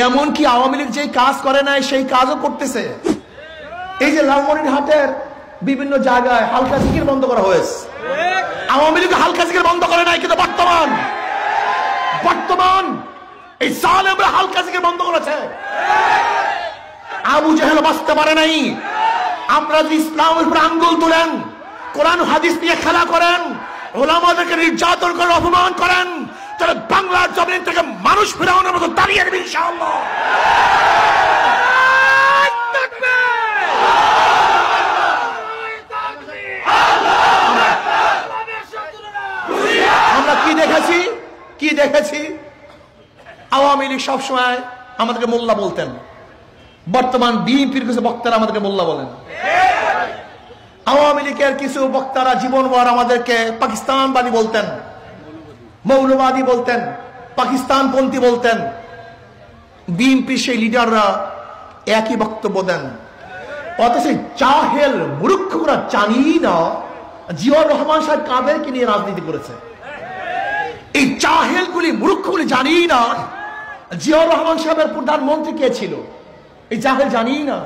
এমনকি আওয়ামী লীগ যে কাজ করে নাই সেই কাজও করতেছে। এই যে লালমনিরহাটের বিভিন্ন জায়গায় হালকা জিকির বন্ধ করা হয়েছে, আওয়ামী লীগ হালকা জিকির বন্ধ করে নাই, কিন্তু বর্তমান এই জালেমরা হালকা জিকির বন্ধ করেছে। আবু জাহেল বাঁচতে পারে নাই। আমরা যদি ইসলামের উপর আঙ্গুল তুলেন, কোরআন হাদিস নিয়ে খেলা করেন, ওলামাদেরকে নির্যাতন করেন, অপমান করেন, তাহলে বাংলার জমিন থেকে মানুষ ফেরানোর মতো দাঁড়িয়ে দেবে ইনশাআল্লাহ। আমরা কি দেখেছি আওয়ামী লীগ সবসময় আমাদেরকে মোল্লা বলতেন, বর্তমান বিএনপির কিছু বক্তারা আমাদেরকে মোল্লা বলেন। আওয়ামী লীগের কিছু বক্তারা জীবনভর আমাদেরকে পাকিস্তানবাদী বলতেন, মৌলবাদী বলতেন, পাকিস্তানপন্থী বলতেন। বিএনপি সেই লিডাররা একই বক্তব্য দেন, অথচ জাহেল মূর্খরা জানি না জিয়াউর রহমান সাহেব কাদেরকে নিয়ে রাজনীতি করেছে। এই জাহেলগুলি মূর্খগুলি জানি না জিয়াউর রহমান সাহেবের প্রধানমন্ত্রী কে ছিল। এই জাহেল জানি না